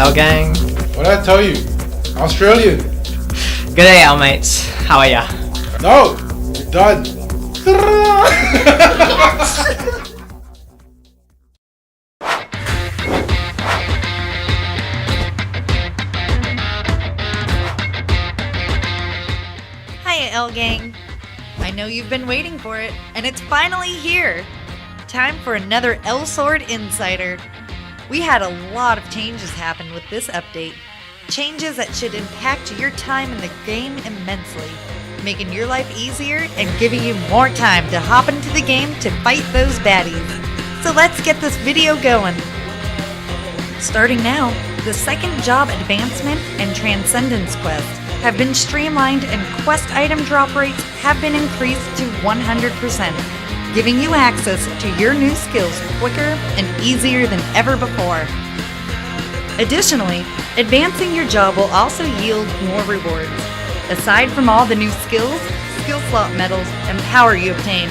L gang. What'd I tell you? Australian. G'day, L mates. How are ya? No, you're done. Hiya, L gang. I know you've been waiting for it, and it's finally here. Time for another Elsword Insider. We had a lot of changes happen with this update. Changes that should impact your time in the game immensely, making your life easier and giving you more time to hop into the game to fight those baddies. So let's get this video going. Starting now, the second Job Advancement and Transcendence quests have been streamlined and quest item drop rates have been increased to 100%, giving you access to your new skills quicker and easier than ever before. Additionally, advancing your job will also yield more rewards, aside from all the new skills, skill slot medals, and power you obtain.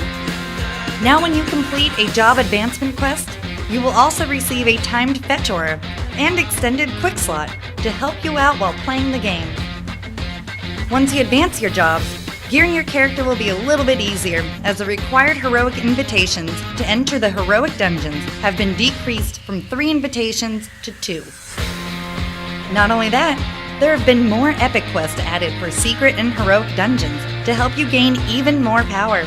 Now when you complete a job advancement quest, you will also receive a timed fetch aura and extended quick slot to help you out while playing the game. Once you advance your jobs, gearing your character will be a little bit easier, as the required heroic invitations to enter the heroic dungeons have been decreased from 3 invitations to 2. Not only that, there have been more epic quests added for secret and heroic dungeons to help you gain even more power,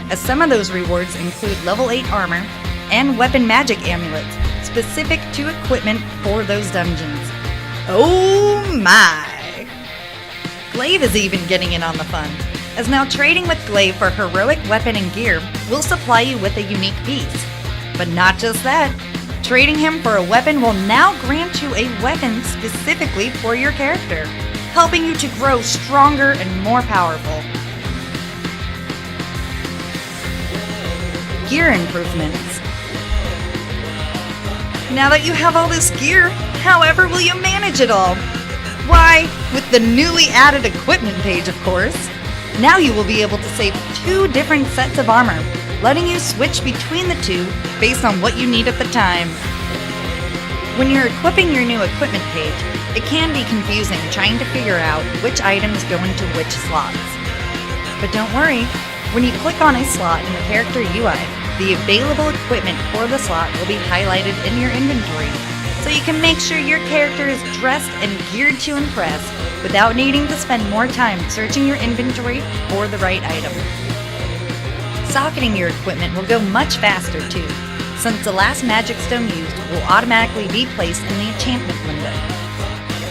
as some of those rewards include level 8 armor and weapon magic amulets specific to equipment for those dungeons. Oh my! Glaive is even getting in on the fun, as now trading with Glaive for heroic weapon and gear will supply you with a unique piece. But not just that, trading him for a weapon will now grant you a weapon specifically for your character, helping you to grow stronger and more powerful. Gear improvements. Now that you have all this gear, however will you manage it all? Why, with the newly added equipment page, of course. Now you will be able to save 2 different sets of armor, letting you switch between the 2 based on what you need at the time. When you're equipping your new equipment page, it can be confusing trying to figure out which items go into which slots. But don't worry, when you click on a slot in the character UI, the available equipment for the slot will be highlighted in your inventory, so you can make sure your character is dressed and geared to impress without needing to spend more time searching your inventory for the right item. Socketing your equipment will go much faster too, since the last magic stone used will automatically be placed in the enchantment window.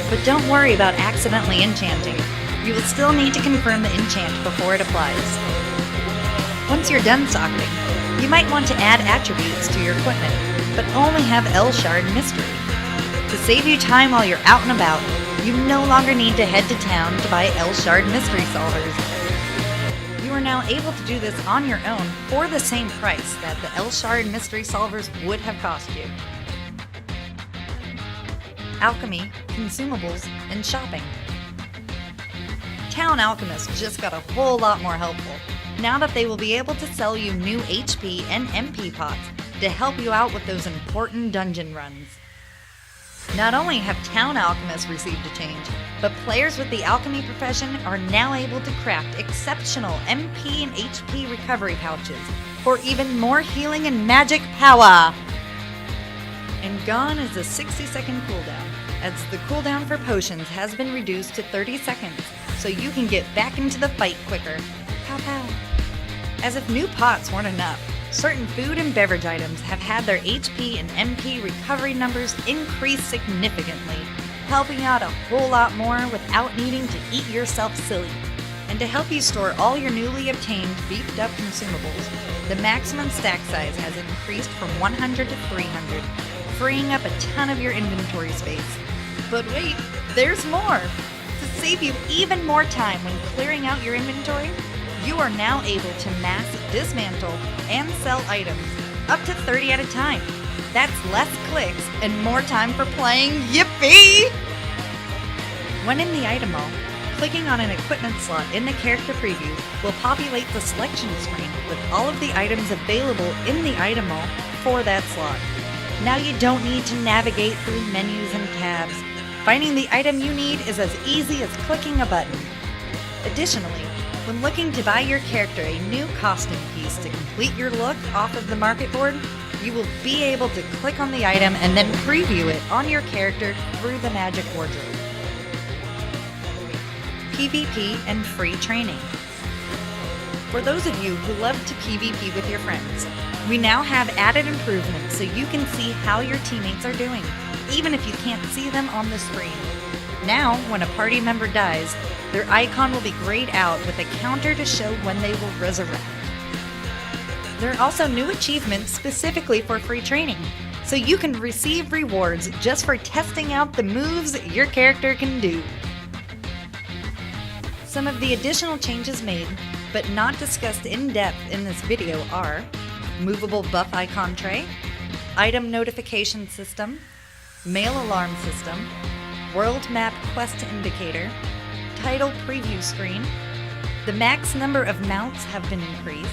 But don't worry about accidentally enchanting. You will still need to confirm the enchant before it applies. Once you're done socketing, you might want to add attributes to your equipment, but only have Elsword Mystery. To save you time while you're out and about, you no longer need to head to town to buy Elsword Mystery Solvers. You are now able to do this on your own for the same price that the Elsword Mystery Solvers would have cost you. Alchemy, consumables, and shopping. Town alchemists just got a whole lot more helpful, now that they will be able to sell you new HP and MP pots to help you out with those important dungeon runs. Not only have town alchemists received a change, but players with the alchemy profession are now able to craft exceptional MP and HP recovery pouches for even more healing and magic power. And gone is the 60-second cooldown, as the cooldown for potions has been reduced to 30 seconds, so you can get back into the fight quicker. Pow pow. As if new pots weren't enough, certain food and beverage items have had their HP and MP recovery numbers increase significantly, helping out a whole lot more without needing to eat yourself silly. And to help you store all your newly obtained beefed up consumables, the maximum stack size has increased from 100 to 300, freeing up a ton of your inventory space. But wait, there's more! To save you even more time when clearing out your inventory, you are now able to mass dismantle and sell items, up to 30 at a time. That's less clicks and more time for playing. Yippee! When in the item mall, clicking on an equipment slot in the character preview will populate the selection screen with all of the items available in the item mall for that slot. Now you don't need to navigate through menus and tabs, Finding the item you need is as easy as clicking a button. Additionally, when looking to buy your character a new costume piece to complete your look off of the market board, you will be able to click on the item and then preview it on your character through the Magic Wardrobe. PvP and free training. For those of you who love to PvP with your friends, we now have added improvements so you can see how your teammates are doing, even if you can't see them on the screen. Now, when a party member dies, their icon will be grayed out with a counter to show when they will resurrect. There are also new achievements specifically for free training, so you can receive rewards just for testing out the moves your character can do. Some of the additional changes made, but not discussed in depth in this video are movable buff icon tray, item notification system, mail alarm system, world map quest indicator, title preview screen, the max number of mounts have been increased,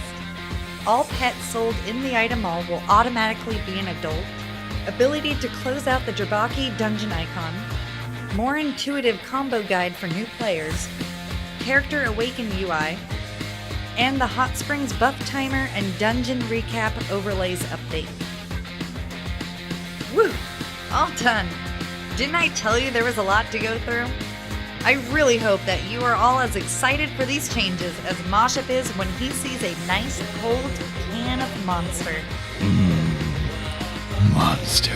all pets sold in the item mall will automatically be an adult, ability to close out the Drbaki dungeon icon, more intuitive combo guide for new players, character awaken UI, and the Hot Springs buff timer and dungeon recap overlays update. Woo! All done! Didn't I tell you there was a lot to go through? I really hope that you are all as excited for these changes as Moship is when he sees a nice cold can of Monster. Monster.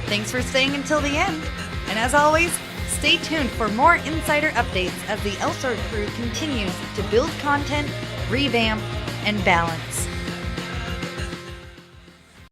Thanks for staying until the end, and as always, stay tuned for more insider updates as the Elsword crew continues to build content, revamp, and balance.